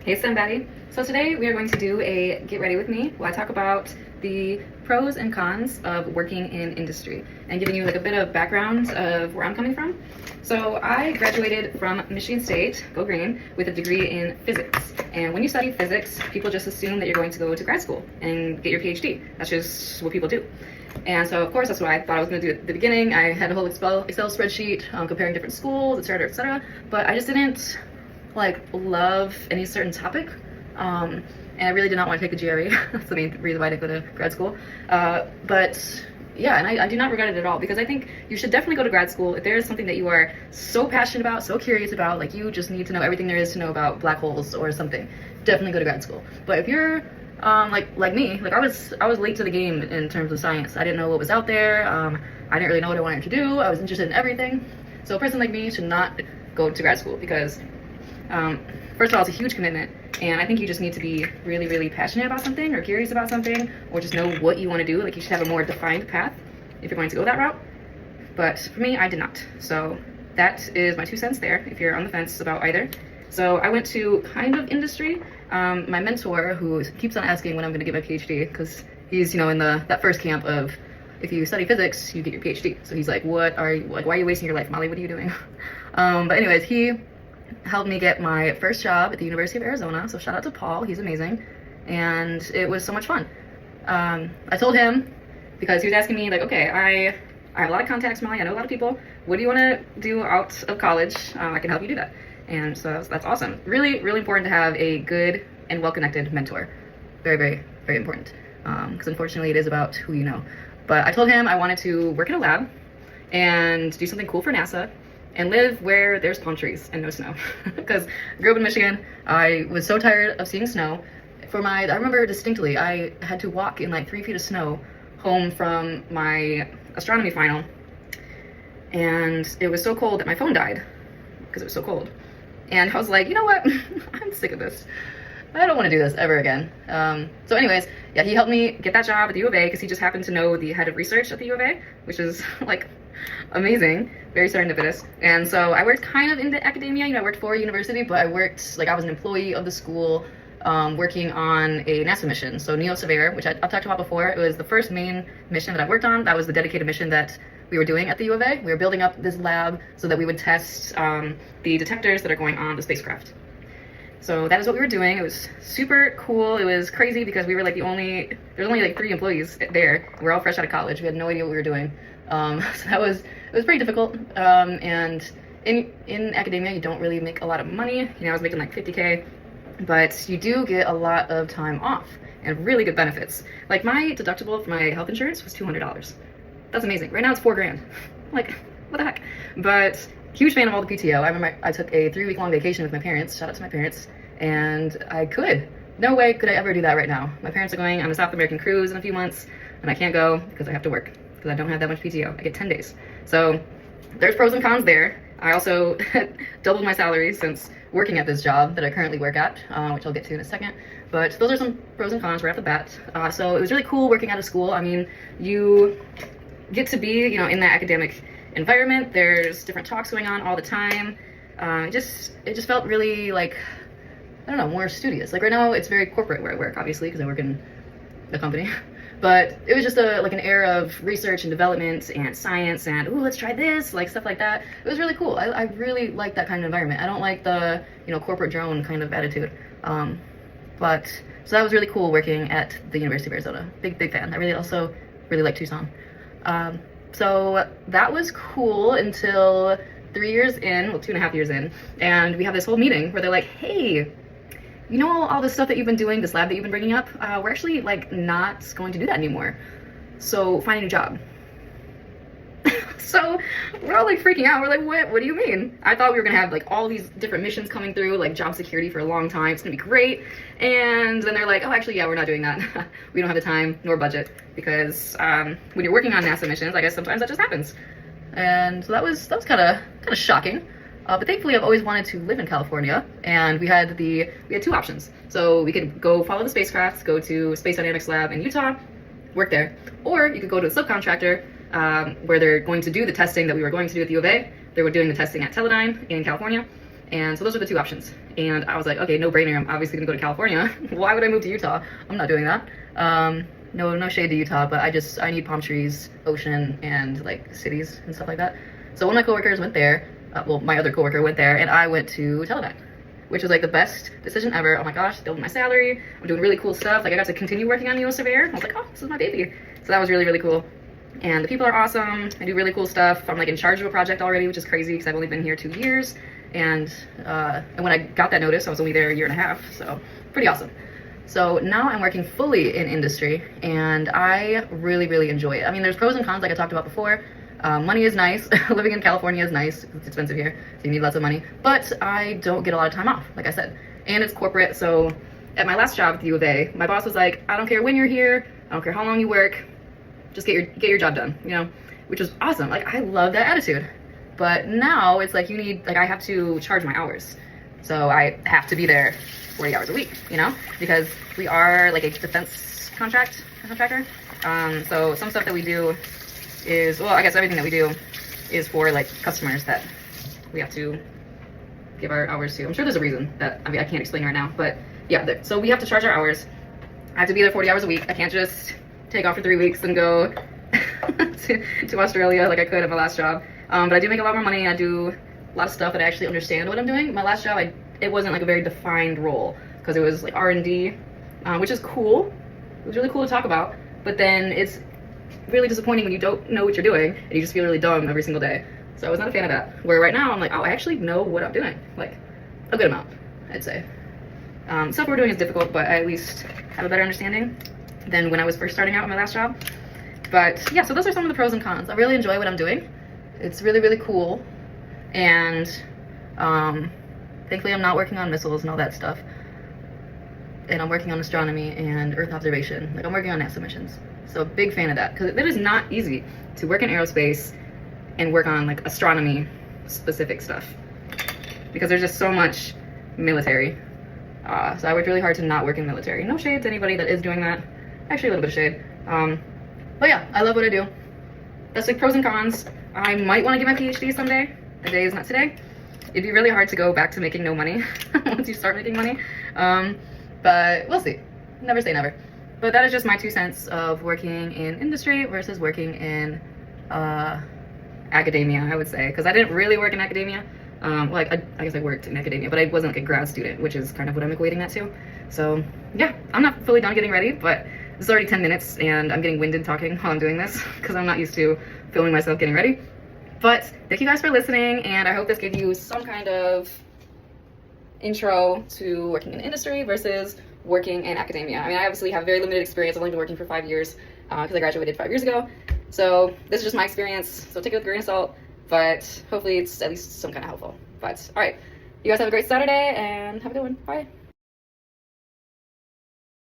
Hey Somebody. So today we are going to do a get ready with me where I talk about the pros and cons of working in industry and giving you like a bit of background of where I'm coming from. So I graduated from Michigan State, go green, with a degree in physics. And when you study physics, people just assume that you're going to go to grad school and get your PhD. That's just what people do. And so of course that's what I thought I was going to do at the beginning. I had a whole Excel spreadsheet comparing different schools, etc., etc. But I just didn't love any certain topic, and I really did not want to take a GRE. That's the main reason why I didn't go to grad school. But yeah, and I do not regret it at all, because I think you should definitely go to grad school if there is something that you are so passionate about, so curious about, like you just need to know everything there is to know about black holes or something. Definitely go to grad school. But if you're like me, like I was late to the game in terms of science. I didn't know what was out there. I didn't really know what I wanted to do. I was interested in everything. So a person like me should not go to grad school, because first of all, it's a huge commitment, and I think you just need to be really, really passionate about something or curious about something, or just know what you want to do. Like you should have a more defined path if you're going to go that route. But for me, I did not. So that is my 2 cents there, if you're on the fence about either. So I went to kind of industry. My mentor, who keeps on asking when I'm going to get my PhD, because he's, in that first camp of, if you study physics, you get your PhD. So he's like, why are you wasting your life, Molly? What are you doing? But anyways, he helped me get my first job at the University of Arizona. So shout out to Paul, he's amazing. And it was so much fun. I told him, because he was asking me like, okay, I have a lot of contacts, Molly, I know a lot of people. What do you want to do out of college? I can help you do that. And so that's awesome. Really, really important to have a good and well-connected mentor. Very, very, very important. Because unfortunately it is about who you know. But I told him I wanted to work in a lab and do something cool for NASA and live where there's palm trees and no snow. Because I grew up in Michigan. I was so tired of seeing snow. I remember distinctly, I had to walk in like 3 feet of snow home from my astronomy final. And it was so cold that my phone died because it was so cold. And I was like, you know what? I'm sick of this. I don't want to do this ever again. So anyways, yeah, he helped me get that job at the U of A because he just happened to know the head of research at the U of A, which is like amazing, very serendipitous. And so I worked kind of in the academia, I worked for a university, but I worked, I was an employee of the school, working on a NASA mission. So Neo Severe, which I've talked about before, it was the first main mission that I worked on. That was the dedicated mission that we were doing at the U of A. We were building up this lab so that we would test the detectors that are going on the spacecraft. So that is what we were doing. It was super cool. It was crazy because we were like there's only like 3 employees there. We're all fresh out of college. We had no idea what we were doing. So it was pretty difficult. And in academia, you don't really make a lot of money. I was making like 50K, but you do get a lot of time off and really good benefits. Like my deductible for my health insurance was $200. That's amazing. Right now it's $4 grand. Like, what the heck? But huge fan of all the PTO. I remember I took a 3-week long vacation with my parents. Shout out to my parents. And I could. No way could I ever do that right now. My parents are going on a South American cruise in a few months, and I can't go because I have to work, because I don't have that much PTO. I get 10 days. So there's pros and cons there. I also doubled my salary since working at this job that I currently work at, which I'll get to in a second. But those are some pros and cons right off the bat. So it was really cool working out of school. I mean, you get to be, in that academic environment. There's different talks going on all the time. It just felt really like, I don't know, more studious. Like right now it's very corporate where I work, obviously, because I work in the company. But it was just an era of research and development and science and, ooh, let's try this, like stuff like that. It was really cool. I really like that kind of environment. I don't like the, corporate drone kind of attitude. But so that was really cool working at the University of Arizona. Big fan. I also really like Tucson. So that was cool until 3 years in, well, 2.5 years in, and we have this whole meeting where they're like, hey, all this stuff that you've been doing, this lab that you've been bringing up, we're actually not going to do that anymore. So find a new job. So we're all freaking out. We're like, what do you mean? I thought we were gonna have all these different missions coming through, like job security for a long time. It's gonna be great. And then they're like, oh, actually, yeah, we're not doing that. We don't have the time nor budget, because when you're working on NASA missions, I guess sometimes that just happens. And so that was kind of shocking. But thankfully, I've always wanted to live in California, and we had 2 options. So we could go follow the spacecraft, go to Space Dynamics Lab in Utah, work there, or you could go to a subcontractor where they're going to do the testing that we were going to do at the U of A. They were doing the testing at Teledyne in California, and so those are the 2 options. And I was like, okay, no brainer. I'm obviously gonna go to California. Why would I move to Utah? I'm not doing that. No shade to Utah, but I need palm trees, ocean, and like cities and stuff like that. So one of my coworkers went there. Well, my other coworker went there, and I went to Teledyne, which was like the best decision ever. Oh my gosh, doubled my salary. I'm doing really cool stuff. Like I got to continue working on US Surveyor. I was like, oh, this is my baby. So that was really, really cool. And the people are awesome. I do really cool stuff. I'm like in charge of a project already, which is crazy because I've only been here 2 years. And when I got that notice, I was only there a year and a half. So pretty awesome. So now I'm working fully in industry, and I really, really enjoy it. I mean, there's pros and cons like I talked about before. Money is nice. Living in California is nice. It's expensive here, so you need lots of money. But I don't get a lot of time off, like I said. And it's corporate, so at my last job at the U of A, my boss was like, I don't care when you're here, I don't care how long you work, just get your job done, you know? Which was awesome. Like, I love that attitude. But now it's like I have to charge my hours. So I have to be there 40 hours a week, you know? Because we are like a defense contractor. So some stuff that we do is, well, I guess everything that we do is for like customers that we have to give our hours to. I'm sure there's a reason that, I mean, I can't explain right now, but yeah, so we have to charge our hours. I have to be there 40 hours a week. I can't just take off for 3 weeks and go to Australia like I could at my last job. But I do make a lot more money. I do a lot of stuff that I actually understand what I'm doing. My last job, it wasn't like a very defined role because it was like R&D, which is cool. It was really cool to talk about, but then it's really disappointing when you don't know what you're doing and you just feel really dumb every single day. So I was not a fan of that. Where right now I'm like, oh, I actually know what I'm doing. Like a good amount, I'd say. Stuff we're doing is difficult, but I at least have a better understanding than when I was first starting out in my last job. But yeah, so those are some of the pros and cons. I really enjoy what I'm doing. It's really, really cool. And thankfully I'm not working on missiles and all that stuff. And I'm working on astronomy and Earth observation. Like I'm working on NASA missions. So a big fan of that, because it is not easy to work in aerospace and work on like astronomy specific stuff, because there's just so much military. So I worked really hard to not work in military. No shade to anybody that is doing that. Actually, a little bit of shade. But yeah, I love what I do. That's like pros and cons. I might want to get my PhD someday. The day is not today. It'd be really hard to go back to making no money once you start making money. But we'll see. Never say never. But that is just my 2 cents of working in industry versus working in academia, I would say. Because I didn't really work in academia. Well, I guess I worked in academia, but I wasn't like a grad student, which is kind of what I'm equating that to. So yeah, I'm not fully done getting ready, but it's already 10 minutes and I'm getting winded talking while I'm doing this because I'm not used to filming myself getting ready. But thank you guys for listening, and I hope this gave you some kind of intro to working in industry versus working in academia. I mean, I obviously have very limited experience. I've only been working for 5 years because I graduated 5 years ago. So this is just my experience. So take it with a grain of salt, but hopefully it's at least some kind of helpful. But all right, you guys have a great Saturday and have a good one. Bye.